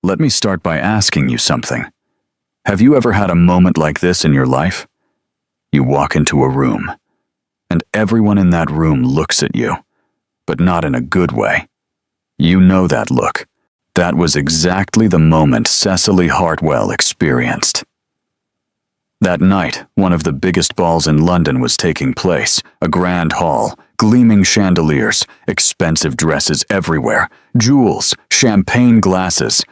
let me start by asking you something. Have you ever had a moment like this in your life? You walk into a room, and everyone in that room looks at you, but not in a good way. You know that look. That was exactly the moment Cecily Hartwell experienced. That night, one of the biggest balls in London was taking place, a grand hall, gleaming chandeliers, expensive dresses everywhere, jewels, champagne glasses,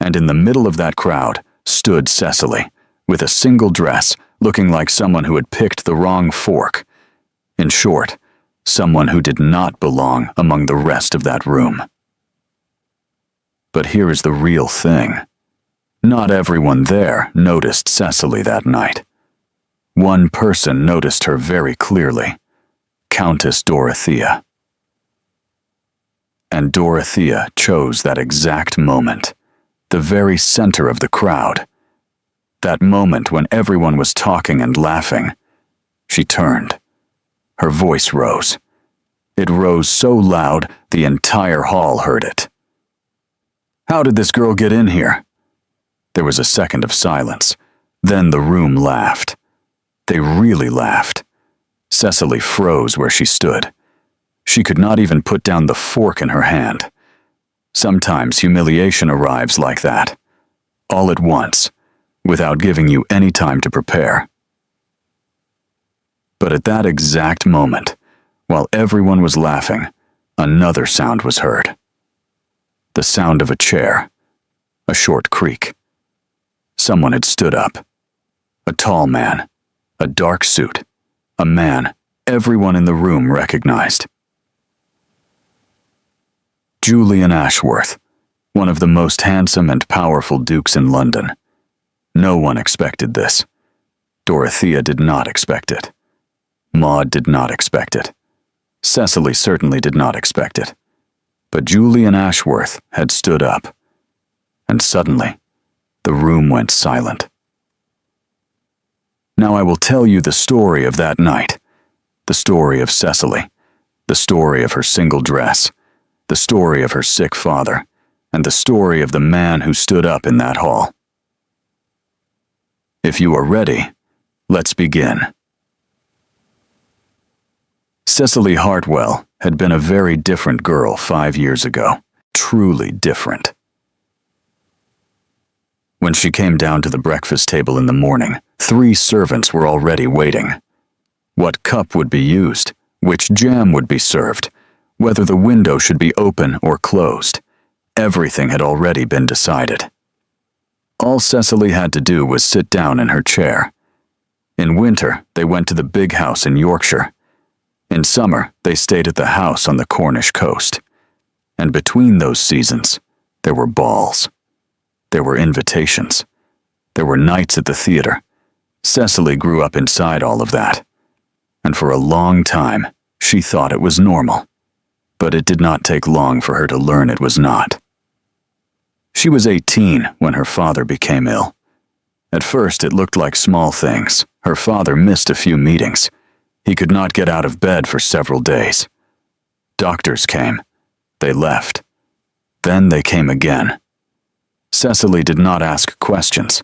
and in the middle of that crowd stood Cecily, with a single dress, looking like someone who had picked the wrong fork. In short, someone who did not belong among the rest of that room. But here is the real thing. Not everyone there noticed Cecily that night. One person noticed her very clearly, Countess Dorothea. And Dorothea chose that exact moment, the very center of the crowd. That moment when everyone was talking and laughing. She turned. Her voice rose. It rose so loud the entire hall heard it. "How did this girl get in here?" There was a second of silence. Then the room laughed. They really laughed. Cecily froze where she stood. She could not even put down the fork in her hand. Sometimes humiliation arrives like that, all at once, without giving you any time to prepare. But at that exact moment, while everyone was laughing, another sound was heard. The sound of a chair, a short creak. Someone had stood up. A tall man, a dark suit, a man everyone in the room recognized. Julian Ashworth, one of the most handsome and powerful dukes in London. No one expected this. Dorothea did not expect it. Maud did not expect it. Cecily certainly did not expect it. But Julian Ashworth had stood up. And suddenly, the room went silent. Now I will tell you the story of that night. The story of Cecily. The story of her single dress. The story of her sick father. And the story of the man who stood up in that hall. If you are ready, let's begin. Cecily Hartwell had been a very different girl 5 years ago. Truly different. When she came down to the breakfast table in the morning, 3 servants were already waiting. What cup would be used, which jam would be served, whether the window should be open or closed, everything had already been decided. All Cecily had to do was sit down in her chair. In winter, they went to the big house in Yorkshire. In summer, they stayed at the house on the Cornish coast. And between those seasons, there were balls. There were invitations. There were nights at the theater. Cecily grew up inside all of that. And for a long time, she thought it was normal. But it did not take long for her to learn it was not. She was 18 when her father became ill. At first, it looked like small things. Her father missed a few meetings. He could not get out of bed for several days. Doctors came. They left. Then they came again. Cecily did not ask questions,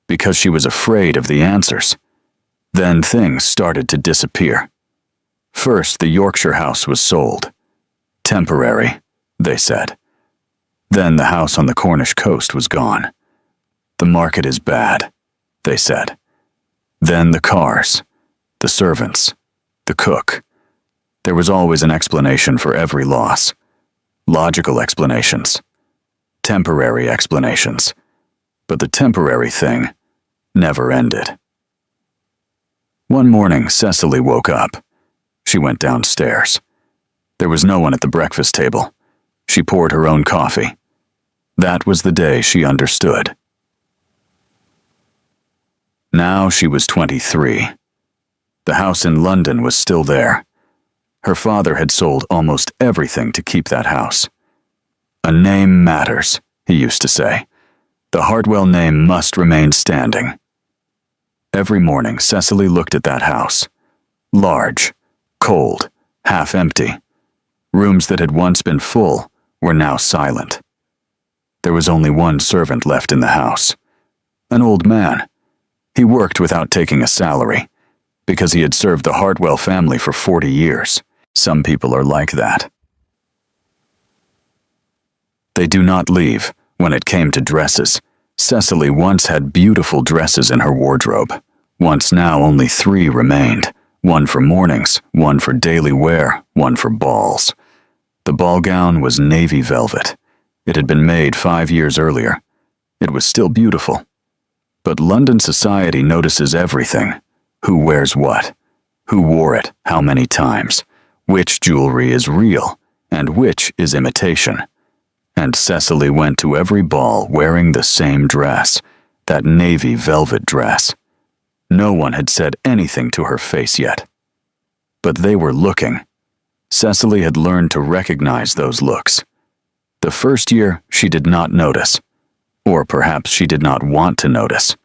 because she was afraid of the answers. Then things started to disappear. First, the Yorkshire house was sold. Temporary, they said. Then the house on the Cornish coast was gone. The market is bad, they said. Then the cars, the servants, the cook. There was always an explanation for every loss. Logical explanations. Temporary explanations. But the temporary thing never ended. One morning, Cecily woke up. She went downstairs. There was no one at the breakfast table. She poured her own coffee. That was the day she understood. Now she was 23. The house in London was still there. Her father had sold almost everything to keep that house. A name matters, he used to say. The Hartwell name must remain standing. Every morning, Cecily looked at that house. Large, cold, half empty. Rooms that had once been full were now silent. There was only one servant left in the house. An old man. He worked without taking a salary, because he had served the Hartwell family for 40 years. Some people are like that. They do not leave. When it came to dresses, Cecily once had beautiful dresses in her wardrobe. Once now only 3 remained. One for mornings, one for daily wear, one for balls. The ball gown was navy velvet. It had been made 5 years earlier. It was still beautiful. But London society notices everything. Who wears what? Who wore it how many times? Which jewelry is real and which is imitation? And Cecily went to every ball wearing the same dress, that navy velvet dress. No one had said anything to her face yet. But they were looking. Cecily had learned to recognize those looks. The first year, she did not notice. Or perhaps she did not want to notice.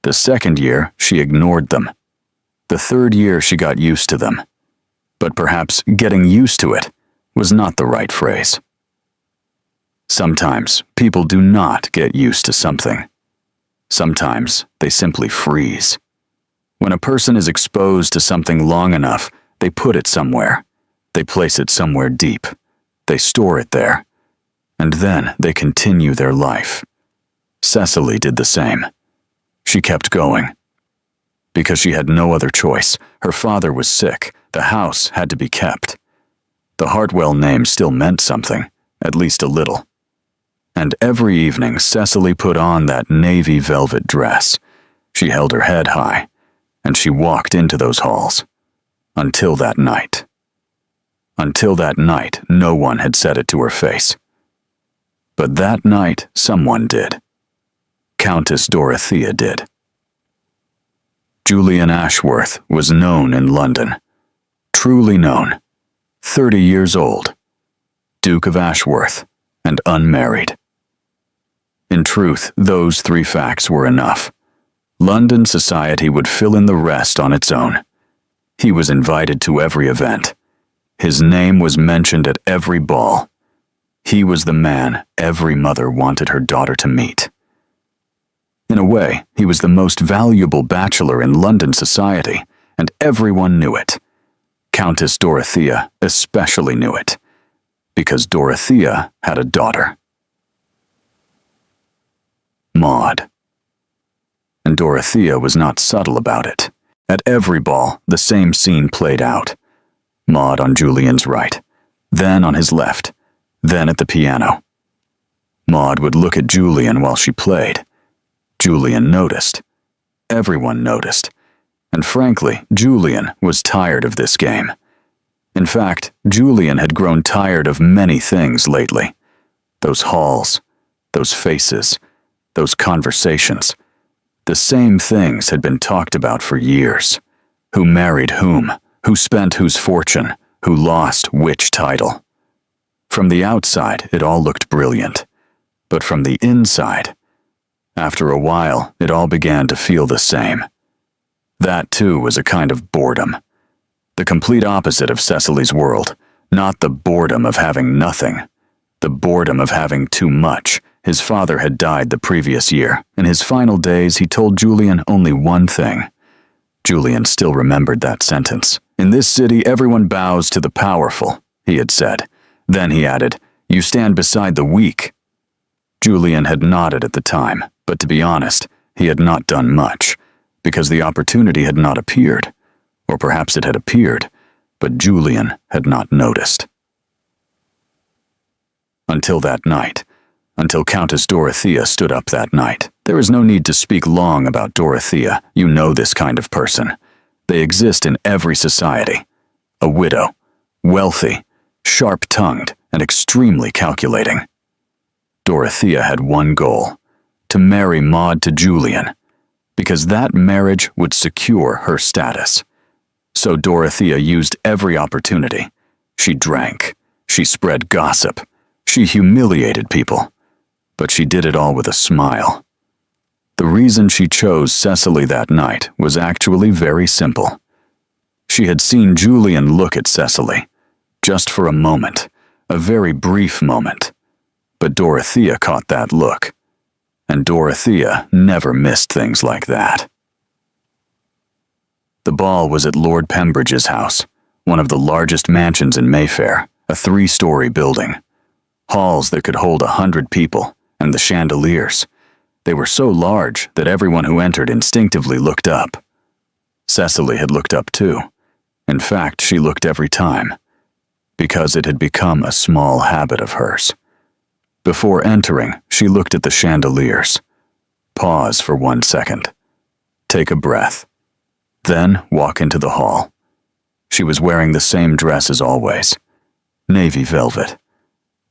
The second year, she ignored them. The third year, she got used to them. But perhaps getting used to it was not the right phrase. Sometimes people do not get used to something. Sometimes they simply freeze. When a person is exposed to something long enough, they put it somewhere. They place it somewhere deep. They store it there. And then they continue their life. Cecily did the same. She kept going. Because she had no other choice. Her father was sick. The house had to be kept. The Hartwell name still meant something, at least a little. And every evening, Cecily put on that navy velvet dress. She held her head high, and she walked into those halls. Until that night. Until that night, no one had said it to her face. But that night, someone did. Countess Dorothea did. Julian Ashworth was known in London. Truly known. 30 years old. Duke of Ashworth, and unmarried. In truth, those 3 facts were enough. London society would fill in the rest on its own. He was invited to every event. His name was mentioned at every ball. He was the man every mother wanted her daughter to meet. In a way, he was the most valuable bachelor in London society, and everyone knew it. Countess Dorothea especially knew it, because Dorothea had a daughter. Maud. And Dorothea was not subtle about it. At every ball, the same scene played out. Maud on Julian's right, then on his left, then at the piano. Maud would look at Julian while she played. Julian noticed. Everyone noticed. And frankly, Julian was tired of this game. In fact, Julian had grown tired of many things lately. Those halls, those faces, those conversations. The same things had been talked about for years. Who married whom, who spent whose fortune, who lost which title. From the outside, it all looked brilliant. But from the inside, after a while, it all began to feel the same. That, too, was a kind of boredom. The complete opposite of Cecily's world. Not the boredom of having nothing. The boredom of having too much. His father had died the previous year. In his final days, he told Julian only one thing. Julian still remembered that sentence. "In this city, everyone bows to the powerful," he had said. Then he added, "You stand beside the weak." Julian had nodded at the time, but to be honest, he had not done much, because the opportunity had not appeared. Or perhaps it had appeared, but Julian had not noticed. Until that night. Until Countess Dorothea stood up that night. There is no need to speak long about Dorothea. You know this kind of person. They exist in every society. A widow, wealthy, sharp-tongued, and extremely calculating. Dorothea had one goal: to marry Maud to Julian, because that marriage would secure her status. So Dorothea used every opportunity. She drank. She spread gossip. She humiliated people. But she did it all with a smile. The reason she chose Cecily that night was actually very simple. She had seen Julian look at Cecily, just for a moment, a very brief moment. But Dorothea caught that look, and Dorothea never missed things like that. The ball was at Lord Pembridge's house, one of the largest mansions in Mayfair, a 3-story building. Halls that could hold 100 people, and the chandeliers. They were so large that everyone who entered instinctively looked up. Cecily had looked up too. In fact, she looked every time, because it had become a small habit of hers. Before entering, she looked at the chandeliers. Pause for 1 second. Take a breath. Then walk into the hall. She was wearing the same dress as always. Navy velvet.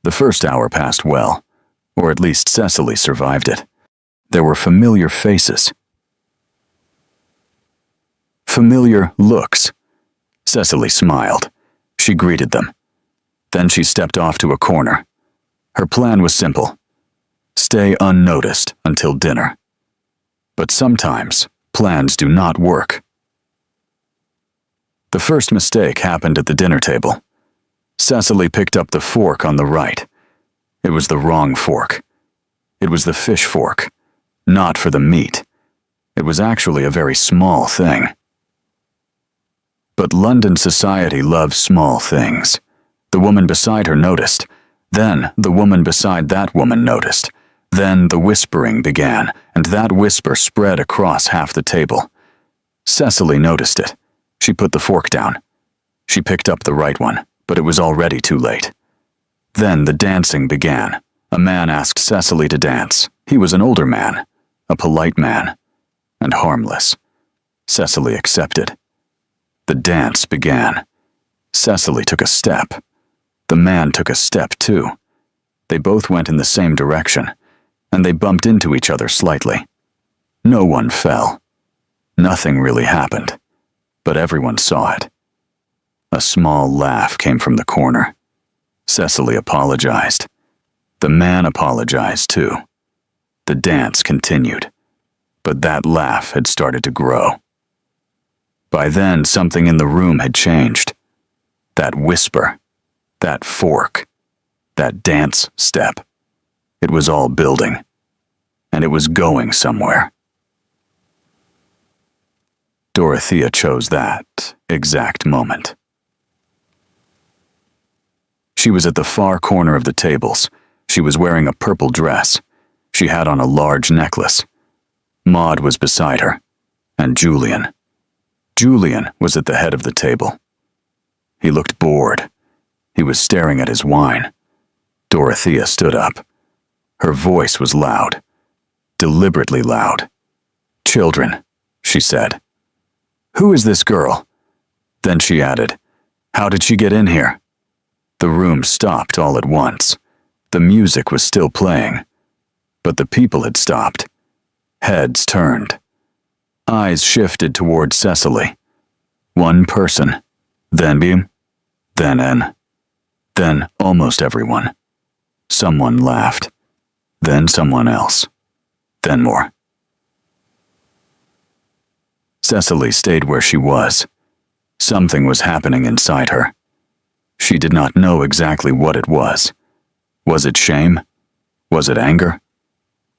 The first hour passed well, or at least Cecily survived it. There were familiar faces. Familiar looks. Cecily smiled. She greeted them. Then she stepped off to a corner. Her plan was simple. Stay unnoticed until dinner. But sometimes, plans do not work. The first mistake happened at the dinner table. Cecily picked up the fork on the right. It was the wrong fork. It was the fish fork, not for the meat. It was actually a very small thing. But London society loves small things. The woman beside her noticed. Then the woman beside that woman noticed. Then the whispering began, and that whisper spread across half the table. Cecily noticed it. She put the fork down. She picked up the right one, but it was already too late. Then the dancing began. A man asked Cecily to dance. He was an older man, a polite man, and harmless. Cecily accepted. The dance began. Cecily took a step. The man took a step too. They both went in the same direction, and they bumped into each other slightly. No one fell. Nothing really happened, but everyone saw it. A small laugh came from the corner. Cecily apologized. The man apologized too. The dance continued, but that laugh had started to grow. By then, something in the room had changed. That whisper, that fork, that dance step. It was all building, and it was going somewhere. Dorothea chose that exact moment. She was at the far corner of the tables. She was wearing a purple dress. She had on a large necklace. Maud was beside her, and Julian. Julian was at the head of the table. He looked bored. He was staring at his wine. Dorothea stood up. Her voice was loud, deliberately loud. "Children," she said. "Who is this girl?" Then she added, "How did she get in here?" The room stopped all at once. The music was still playing, but the people had stopped. Heads turned. Eyes shifted toward Cecily. One person, then Beam, then N, then almost everyone. Someone laughed, then someone else, then more. Cecily stayed where she was. Something was happening inside her. She did not know exactly what it was. Was it shame? Was it anger?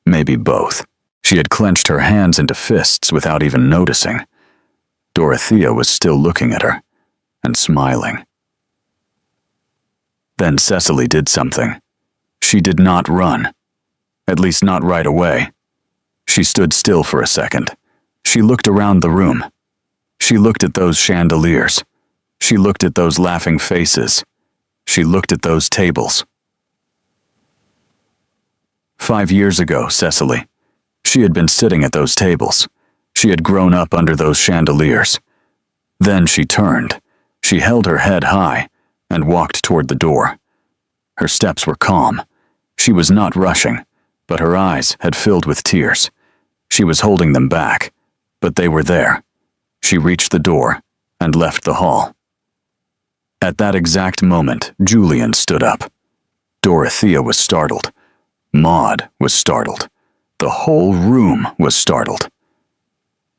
Maybe both. She had clenched her hands into fists without even noticing. Dorothea was still looking at her and smiling. Then Cecily did something. She did not run. At least not right away. She stood still for a second. She looked around the room. She looked at those chandeliers. She looked at those laughing faces. She looked at those tables. 5 years ago, Cecily. She had been sitting at those tables. She had grown up under those chandeliers. Then she turned. She held her head high and walked toward the door. Her steps were calm. She was not rushing, but her eyes had filled with tears. She was holding them back, but they were there. She reached the door and left the hall. At that exact moment, Julian stood up. Dorothea was startled. Maud was startled. The whole room was startled.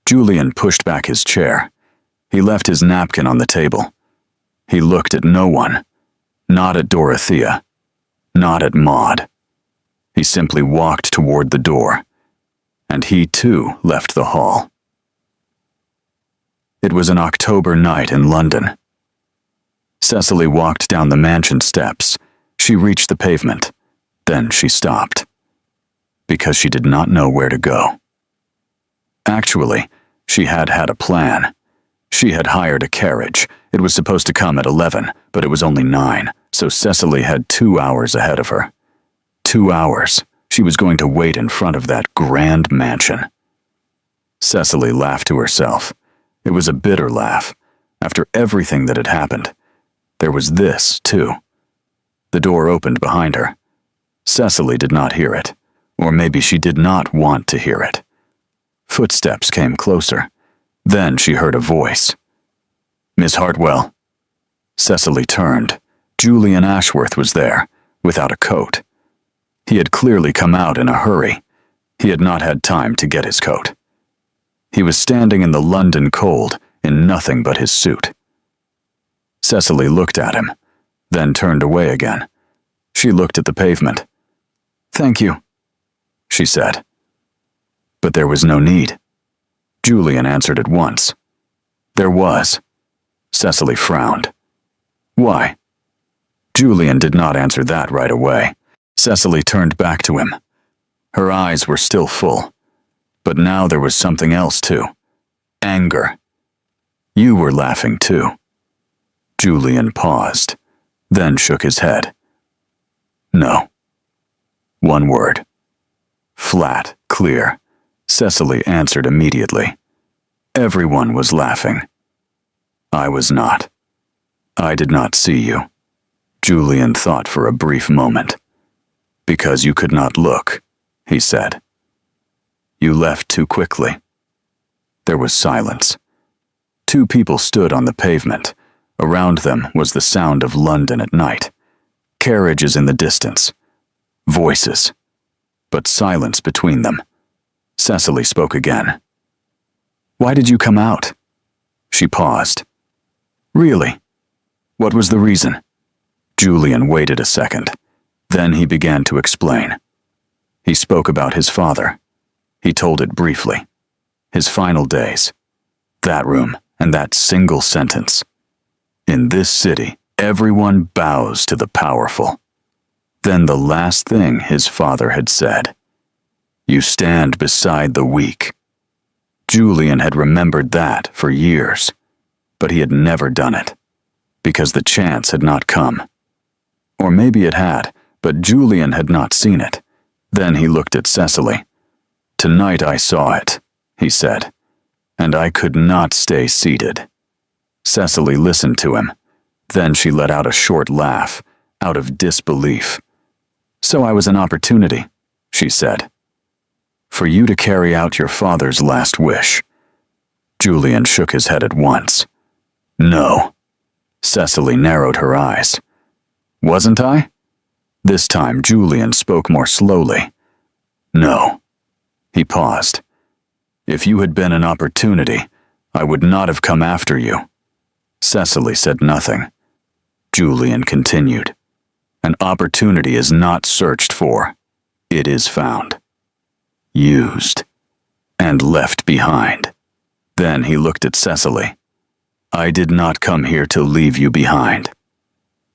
Julian pushed back his chair. He left his napkin on the table. He looked at no one. Not at Dorothea. Not at Maud. He simply walked toward the door, and he too left the hall. It was an October night in London. Cecily walked down the mansion steps. She reached the pavement. Then she stopped, because she did not know where to go. Actually, she had a plan. She had hired a carriage. It was supposed to come at 11, but it was only 9, so Cecily had 2 hours ahead of her. 2 hours. She was going to wait in front of that grand mansion. Cecily laughed to herself. It was a bitter laugh. After everything that had happened, there was this, too. The door opened behind her. Cecily did not hear it, or maybe she did not want to hear it. Footsteps came closer. Then she heard a voice. "Miss Hartwell." Cecily turned. Julian Ashworth was there, without a coat. He had clearly come out in a hurry. He had not had time to get his coat. He was standing in the London cold, in nothing but his suit. Cecily looked at him, then turned away again. She looked at the pavement. "Thank you," she said. But there was no need. Julian answered at once. There was. Cecily frowned. Why? Julian did not answer that right away. Cecily turned back to him. Her eyes were still full. But now there was something else too. Anger. "You were laughing too." Julian paused, then shook his head. "No." One word. Flat, clear. Cecily answered immediately. Everyone was laughing. I was not. I did not see you. Julian thought for a brief moment. "Because you could not look," he said. "You left too quickly." There was silence. 2 people stood on the pavement. Around them was the sound of London at night. Carriages in the distance. Voices. But silence between them. Cecily spoke again. "Why did you come out?" She paused. "Really? What was the reason?" Julian waited a second. Then he began to explain. He spoke about his father. He told it briefly. His final days. That room and that single sentence. "In this city, everyone bows to the powerful." Then the last thing his father had said. "You stand beside the weak." Julian had remembered that for years, but he had never done it, because the chance had not come. Or maybe it had, but Julian had not seen it. Then he looked at Cecily. "Tonight I saw it," he said, "and I could not stay seated." Cecily listened to him. Then she let out a short laugh, out of disbelief. "So I was an opportunity," she said. "For you to carry out your father's last wish." Julian shook his head at once. "No." Cecily narrowed her eyes. "Wasn't I?" This time Julian spoke more slowly. "No." He paused. "If you had been an opportunity, I would not have come after you." Cecily said nothing. Julian continued. "An opportunity is not searched for. It is found. Used. And left behind." Then he looked at Cecily. "I did not come here to leave you behind."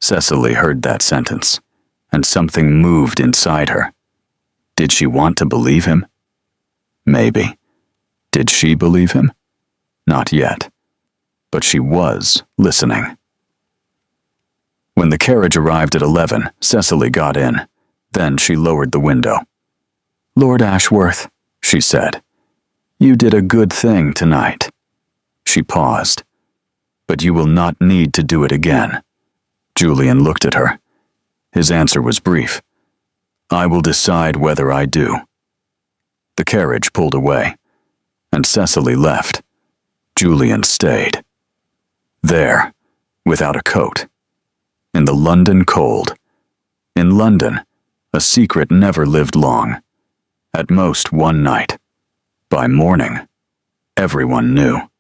Cecily heard that sentence, and something moved inside her. Did she want to believe him? Maybe. Did she believe him? Not yet. But she was listening. When the carriage arrived at 11, Cecily got in. Then she lowered the window. "Lord Ashworth," she said, "you did a good thing tonight." She paused. "But you will not need to do it again." Julian looked at her. His answer was brief. "I will decide whether I do." The carriage pulled away, and Cecily left. Julian stayed. There, without a coat. In the London cold. In London, a secret never lived long. At most 1 night. By morning, everyone knew.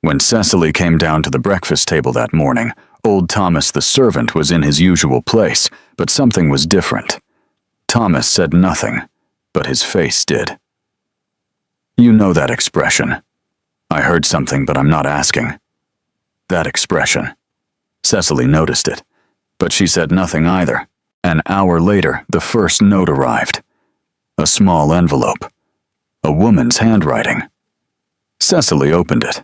When Cecily came down to the breakfast table that morning, old Thomas the servant was in his usual place, but something was different. Thomas said nothing, but his face did. You know that expression. I heard something, but I'm not asking. That expression. Cecily noticed it, but she said nothing either. An hour later, the first note arrived. A small envelope. A woman's handwriting. Cecily opened it.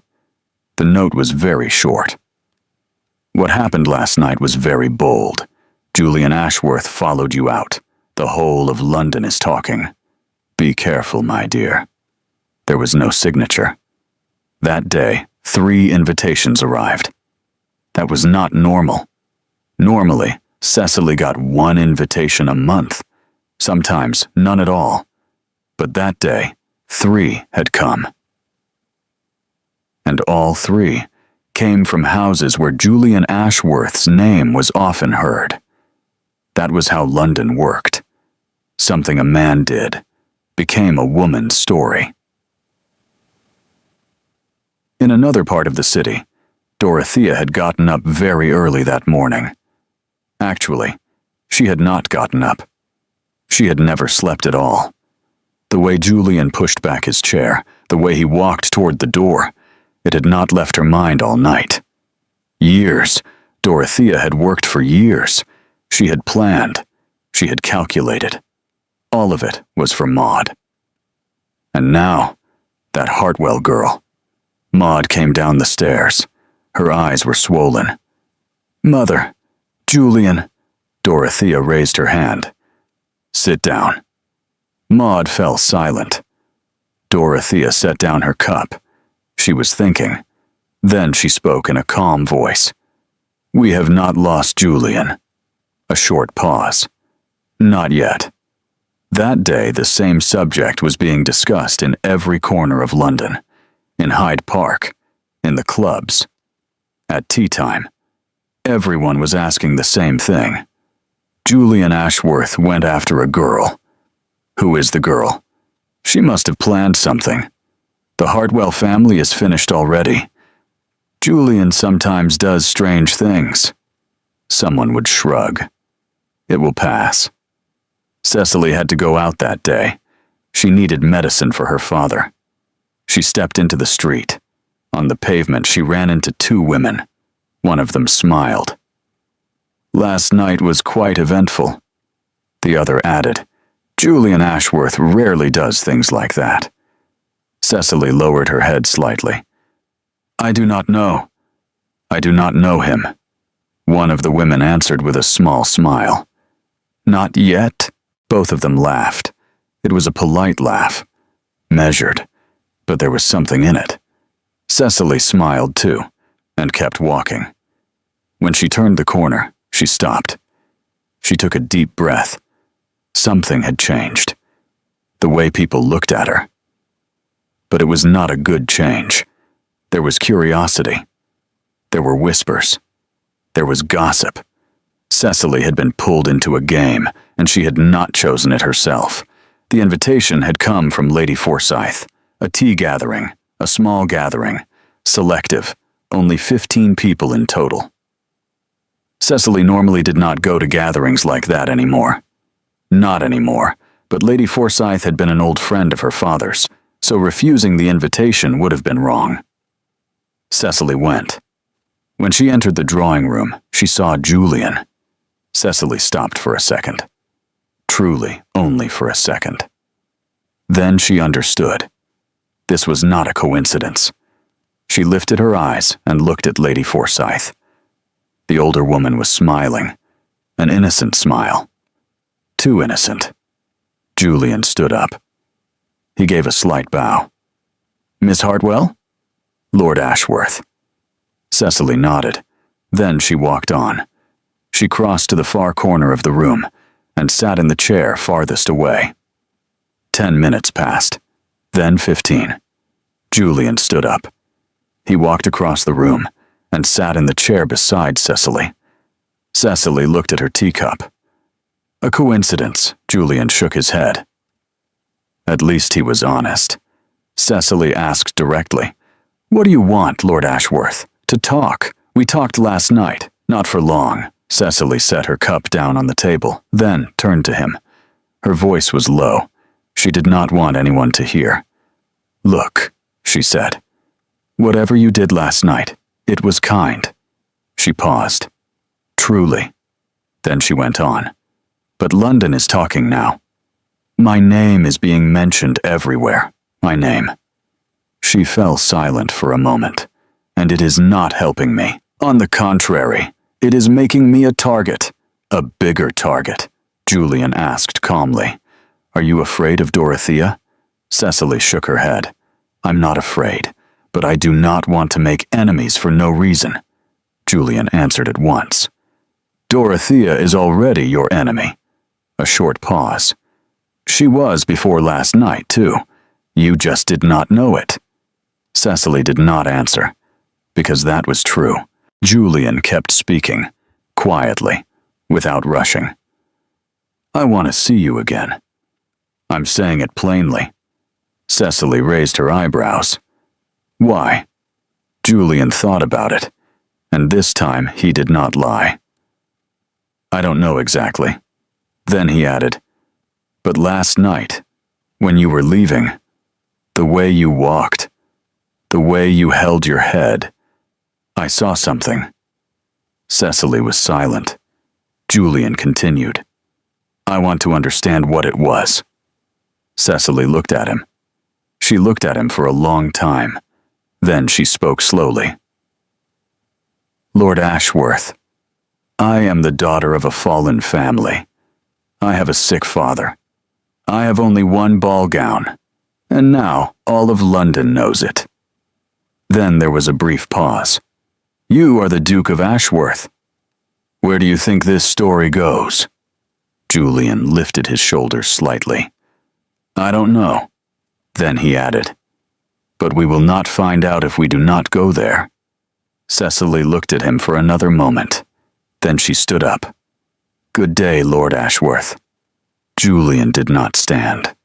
The note was very short. What happened last night was very bold. Julian Ashworth followed you out. The whole of London is talking. Be careful, my dear. There was no signature. That day, 3 invitations arrived. That was not normal. Normally, Cecily got 1 invitation a month, sometimes none at all. But that day, 3 had come. And all 3 came from houses where Julian Ashworth's name was often heard. That was how London worked. Something a man did became a woman's story. In another part of the city, Dorothea had gotten up very early that morning. Actually, she had not gotten up. She had never slept at all. The way Julian pushed back his chair, the way he walked toward the door, it had not left her mind all night. Years. Dorothea had worked for years. She had planned. She had calculated. All of it was for Maud. And now, that Hartwell girl. Maud came down the stairs. Her eyes were swollen. Mother, Julian. Dorothea raised her hand. Sit down. Maud fell silent. Dorothea set down her cup. She was thinking. Then she spoke in a calm voice. We have not lost Julian. A short pause. Not yet. That day, the same subject was being discussed in every corner of London. In Hyde Park. In the clubs. At tea time. Everyone was asking the same thing. Julian Ashworth went after a girl. Who is the girl? She must have planned something. The Hartwell family is finished already. Julian sometimes does strange things. Someone would shrug. It will pass. Cecily had to go out that day. She needed medicine for her father. She stepped into the street. On the pavement, she ran into 2 women. One of them smiled. Last night was quite eventful. The other added, Julian Ashworth rarely does things like that. Cecily lowered her head slightly. I do not know. I do not know him. One of the women answered with a small smile. Not yet. Both of them laughed. It was a polite laugh. Measured. But there was something in it. Cecily smiled too, and kept walking. When she turned the corner, she stopped. She took a deep breath. Something had changed. The way people looked at her. But it was not a good change. There was curiosity. There were whispers. There was gossip. Cecily had been pulled into a game, and she had not chosen it herself. The invitation had come from Lady Forsyth. A tea gathering, a small gathering, selective, only 15 people in total. Cecily normally did not go to gatherings like that anymore. Not anymore, but Lady Forsyth had been an old friend of her father's, so refusing the invitation would have been wrong. Cecily went. When she entered the drawing room, she saw Julian. Cecily stopped for a second. Truly, only for a second. Then she understood. This was not a coincidence. She lifted her eyes and looked at Lady Forsyth. The older woman was smiling, an innocent smile. Too innocent. Julian stood up. He gave a slight bow. Miss Hartwell? Lord Ashworth. Cecily nodded. Then she walked on. She crossed to the far corner of the room and sat in the chair farthest away. 10 minutes passed, then 15. Julian stood up. He walked across the room and sat in the chair beside Cecily. Cecily looked at her teacup. A coincidence, Julian shook his head. At least he was honest. Cecily asked directly, What do you want, Lord Ashworth? To talk. We talked last night, not for long. Cecily set her cup down on the table, then turned to him. Her voice was low. She did not want anyone to hear. "Look," she said. "Whatever you did last night, it was kind." She paused. "Truly." Then she went on. "But London is talking now. My name is being mentioned everywhere. My name." She fell silent for a moment. "And it is not helping me. On the contrary, it is making me a target. A bigger target," Julian asked calmly. "Are you afraid of Dorothea?" Cecily shook her head. "I'm not afraid, but I do not want to make enemies for no reason." Julian answered at once. "Dorothea is already your enemy." A short pause. "She was before last night, too. You just did not know it." Cecily did not answer, because that was true. Julian kept speaking, quietly, without rushing. "I want to see you again. I'm saying it plainly." Cecily raised her eyebrows. "Why?" Julian thought about it, and this time he did not lie. "I don't know exactly." Then he added, "But last night, when you were leaving, the way you walked, the way you held your head, I saw something." Cecily was silent. Julian continued, "I want to understand what it was." Cecily looked at him. She looked at him for a long time. Then she spoke slowly. "Lord Ashworth, I am the daughter of a fallen family. I have a sick father. I have only one ball gown, and now all of London knows it." Then there was a brief pause. "You are the Duke of Ashworth. Where do you think this story goes?" Julian lifted his shoulders slightly. "I don't know." Then he added, "But we will not find out if we do not go there." Cecily looked at him for another moment. Then she stood up. "Good day, Lord Ashworth." Julian did not stand.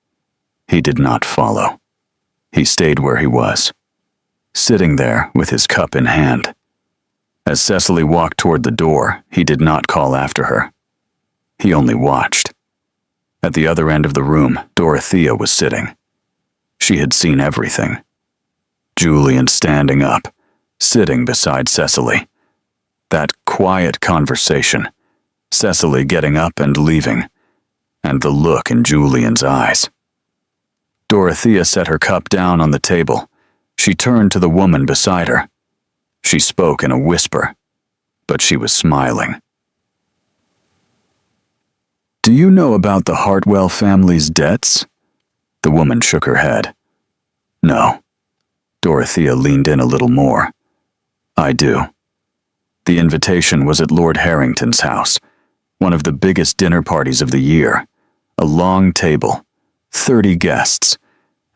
He did not follow. He stayed where he was, sitting there with his cup in hand. As Cecily walked toward the door, he did not call after her. He only watched. At the other end of the room, Dorothea was sitting. She had seen everything. Julian standing up, sitting beside Cecily. That quiet conversation, Cecily getting up and leaving, and the look in Julian's eyes. Dorothea set her cup down on the table. She turned to the woman beside her. She spoke in a whisper, but she was smiling. "Do you know about the Hartwell family's debts?" The woman shook her head. "No." Dorothea leaned in a little more. "I do. The invitation was at Lord Harrington's house, one of the biggest dinner parties of the year. A long table, 30 guests,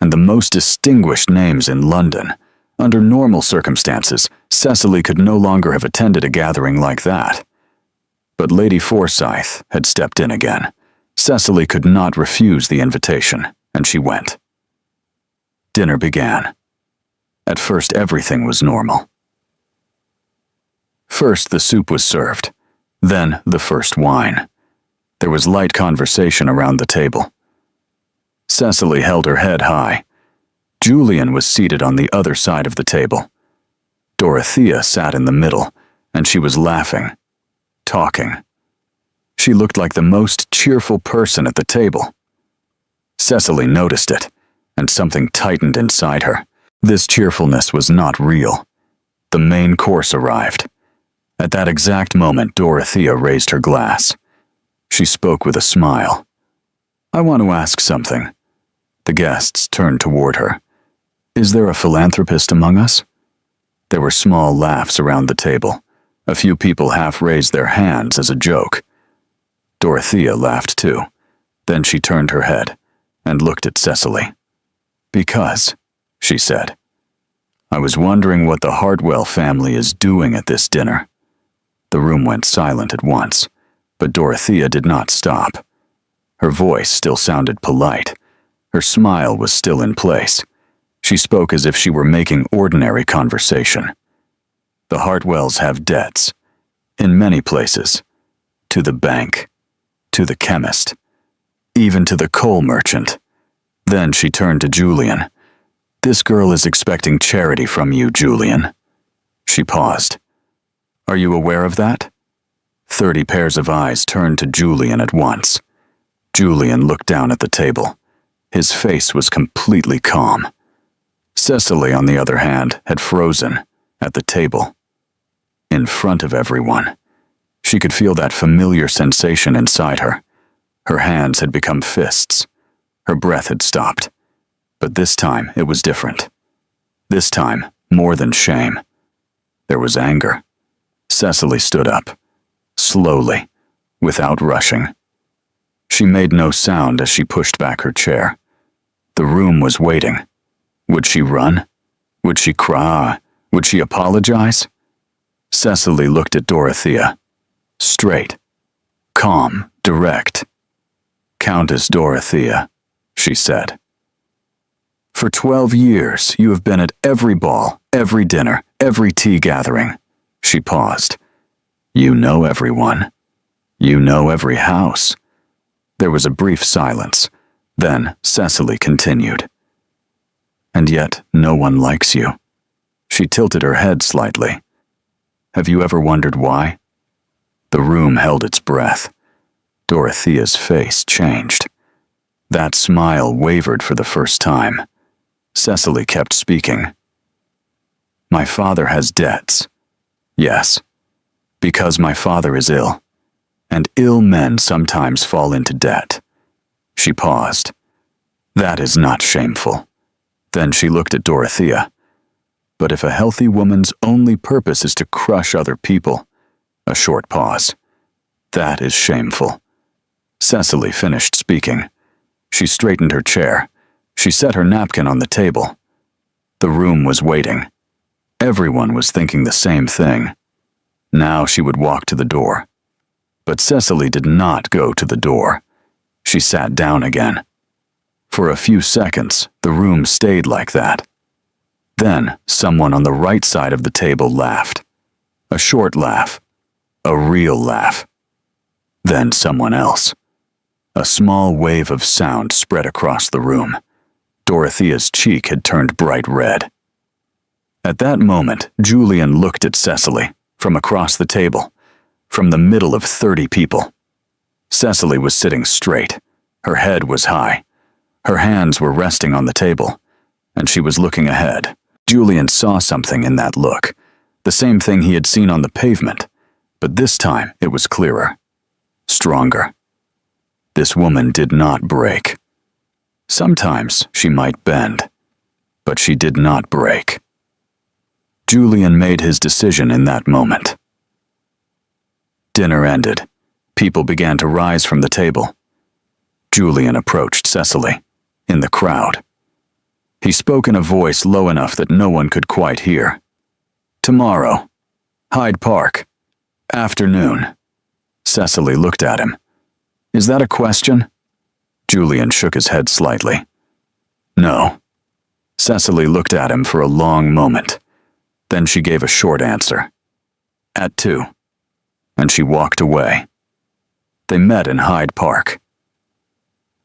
and the most distinguished names in London. Under normal circumstances, Cecily could no longer have attended a gathering like that. But Lady Forsyth had stepped in again. Cecily could not refuse the invitation, and she went. Dinner began. At first, everything was normal. First, the soup was served, then the first wine. There was light conversation around the table. Cecily held her head high. Julian was seated on the other side of the table. Dorothea sat in the middle, and she was laughing, talking. She looked like the most cheerful person at the table. Cecily noticed it, and something tightened inside her. This cheerfulness was not real. The main course arrived. At that exact moment, Dorothea raised her glass. She spoke with a smile. "I want to ask something." The guests turned toward her. "Is there a philanthropist among us?" There were small laughs around the table. A few people half raised their hands as a joke. Dorothea laughed too. Then she turned her head and looked at Cecily. "Because," she said, "I was wondering what the Hartwell family is doing at this dinner." The room went silent at once, but Dorothea did not stop. Her voice still sounded polite. Her smile was still in place. She spoke as if she were making ordinary conversation. "The Hartwells have debts, in many places, to the bank, to the chemist. even to the coal merchant. Then she turned to Julian. "This girl is expecting charity from you, Julian." She paused. "Are you aware of that?" 30 pairs of eyes turned to Julian at once. Julian looked down at the table. His face was completely calm. Cecily, on the other hand, had frozen at the table. In front of everyone. She could feel that familiar sensation inside her. Her hands had become fists. Her breath had stopped. But this time it was different. This time, more than shame. There was anger. Cecily stood up. Slowly, without rushing. She made no sound as she pushed back her chair. The room was waiting. Would she run? Would she cry? Would she apologize? Cecily looked at Dorothea. Straight. Calm, direct. "Countess Dorothea," she said. "For 12 years, you have been at every ball, every dinner, every tea gathering." She paused. "You know everyone. You know every house." There was a brief silence. Then Cecily continued. "And yet no one likes you." She tilted her head slightly. "Have you ever wondered why?" The room held its breath. Dorothea's face changed. That smile wavered for the first time. Cecily kept speaking. "My father has debts. Yes, because my father is ill, and ill men sometimes fall into debt." She paused. "That is not shameful." Then she looked at Dorothea. "But if a healthy woman's only purpose is to crush other people," a short pause, "that is shameful." Cecily finished speaking. She straightened her chair. She set her napkin on the table. The room was waiting. Everyone was thinking the same thing. Now she would walk to the door. But Cecily did not go to the door. She sat down again. For a few seconds, the room stayed like that. Then someone on the right side of the table laughed. A short laugh. A real laugh. Then someone else. A small wave of sound spread across the room. Dorothea's cheek had turned bright red. At that moment, Julian looked at Cecily, from across the table, from the middle of 30 people. Cecily was sitting straight. Her head was high. Her hands were resting on the table, and she was looking ahead. Julian saw something in that look, the same thing he had seen on the pavement, but this time it was clearer, stronger. This woman did not break. Sometimes she might bend, but she did not break. Julian made his decision in that moment. Dinner ended. People began to rise from the table. Julian approached Cecily, in the crowd. He spoke in a voice low enough that no one could quite hear. "Tomorrow. Hyde Park. Afternoon." Cecily looked at him. "Is that a question?" Julian shook his head slightly. "No." Cecily looked at him for a long moment. Then she gave a short answer. "At 2. And she walked away. They met in Hyde Park.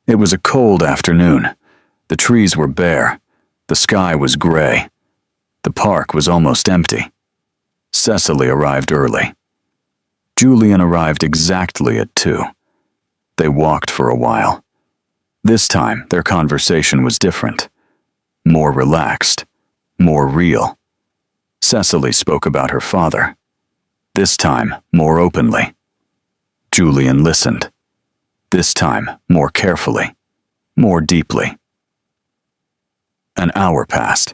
It was a cold afternoon. The trees were bare. The sky was gray. The park was almost empty. Cecily arrived early. Julian arrived exactly at 2. They walked for a while. This time, their conversation was different. More relaxed. More real. Cecily spoke about her father. This time, more openly. Julian listened. This time, more carefully. More deeply. An hour passed.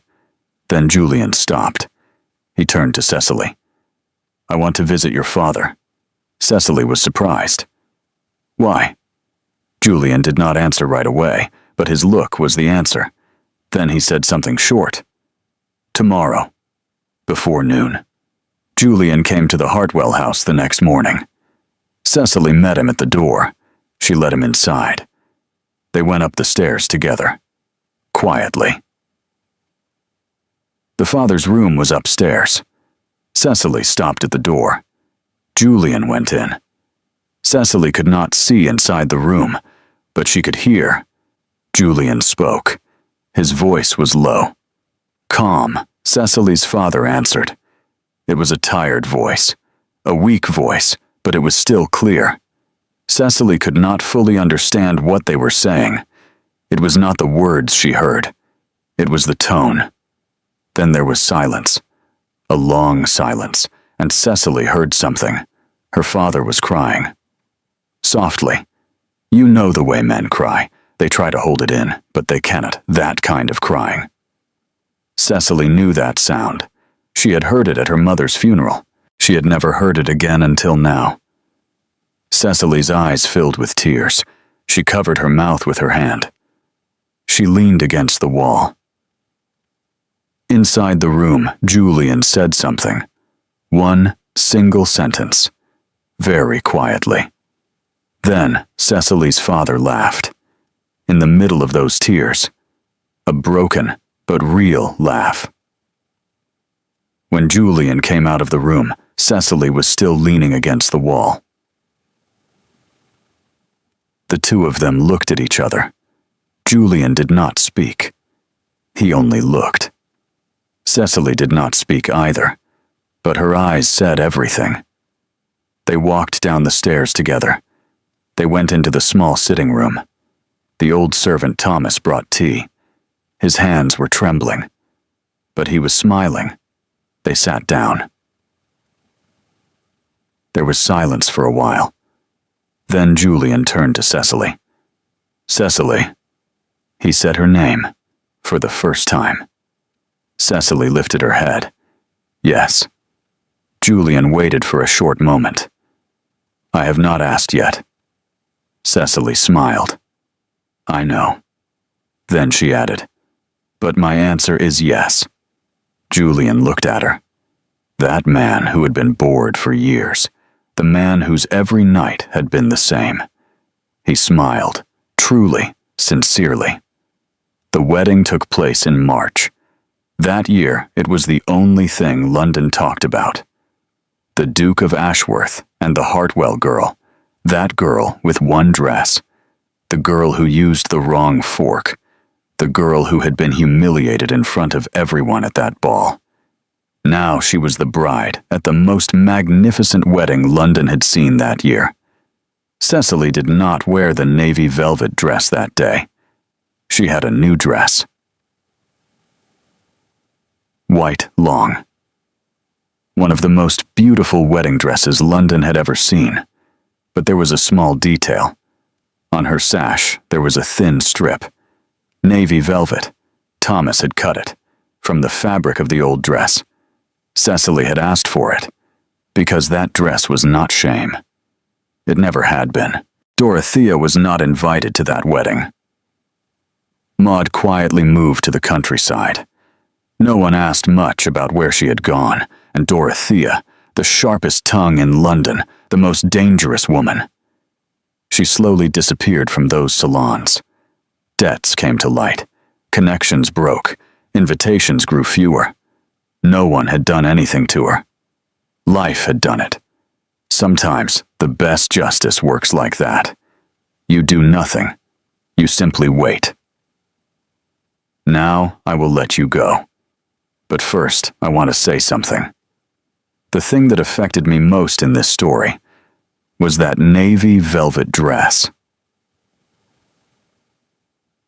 Then Julian stopped. He turned to Cecily. "I want to visit your father." Cecily was surprised. "Why?" Julian did not answer right away, but his look was the answer. Then he said something short. "Tomorrow. Before noon." Julian came to the Hartwell house the next morning. Cecily met him at the door. She let him inside. They went up the stairs together. Quietly. The father's room was upstairs. Cecily stopped at the door. Julian went in. Cecily could not see inside the room, but she could hear. Julian spoke. His voice was low. Calm, Cecily's father answered. It was a tired voice, a weak voice, but it was still clear. Cecily could not fully understand what they were saying. It was not the words she heard. It was the tone. Then there was silence. A long silence, and Cecily heard something. Her father was crying. Softly. You know the way men cry. They try to hold it in, but they cannot. That kind of crying. Cecily knew that sound. She had heard it at her mother's funeral. She had never heard it again until now. Cecily's eyes filled with tears. She covered her mouth with her hand. She leaned against the wall. Inside the room, Julian said something. One single sentence. Very quietly. Then Cecily's father laughed. In the middle of those tears. A broken but real laugh. When Julian came out of the room, Cecily was still leaning against the wall. The two of them looked at each other. Julian did not speak. He only looked. Cecily did not speak either, but her eyes said everything. They walked down the stairs together. They went into the small sitting room. The old servant Thomas brought tea. His hands were trembling, but he was smiling. They sat down. There was silence for a while. Then Julian turned to Cecily. Cecily. He said her name, for the first time. Cecily lifted her head. Yes. Julian waited for a short moment. I have not asked yet. Cecily smiled. I know. Then she added, but my answer is yes. Julian looked at her. That man who had been bored for years, the man whose every night had been the same. He smiled, truly, sincerely. The wedding took place in March. That year, it was the only thing London talked about. The Duke of Ashworth and the Hartwell girl, that girl with one dress, the girl who used the wrong fork, the girl who had been humiliated in front of everyone at that ball. Now she was the bride at the most magnificent wedding London had seen that year. Cecily did not wear the navy velvet dress that day. She had a new dress. White long. One of the most beautiful wedding dresses London had ever seen. But there was a small detail. On her sash, there was a thin strip. Navy velvet. Thomas had cut it, from the fabric of the old dress. Cecily had asked for it, because that dress was not shame. It never had been. Dorothea was not invited to that wedding. Maud quietly moved to the countryside. No one asked much about where she had gone, and Dorothea, the sharpest tongue in London, the most dangerous woman. She slowly disappeared from those salons. Debts came to light. Connections broke. Invitations grew fewer. No one had done anything to her. Life had done it. Sometimes the best justice works like that. You do nothing. You simply wait. Now I will let you go. But first, I want to say something. The thing that affected me most in this story was that navy velvet dress.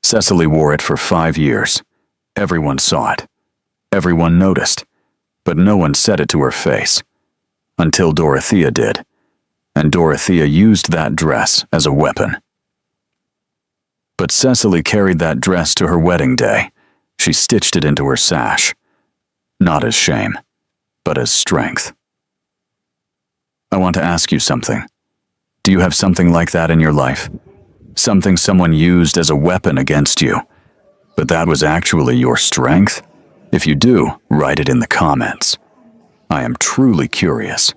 Cecily wore it for 5 years. Everyone saw it. Everyone noticed. But no one said it to her face. Until Dorothea did. And Dorothea used that dress as a weapon. But Cecily carried that dress to her wedding day. She stitched it into her sash. Not as shame, but as strength. I want to ask you something. Do you have something like that in your life? Something someone used as a weapon against you, but that was actually your strength? If you do, write it in the comments. I am truly curious.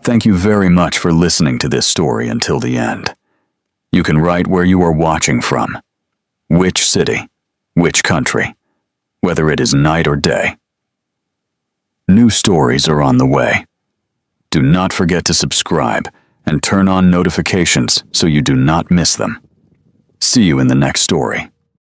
Thank you very much for listening to this story until the end. You can write where you are watching from, which city, which country, whether it is night or day. New stories are on the way. Do not forget to subscribe and turn on notifications so you do not miss them. See you in the next story.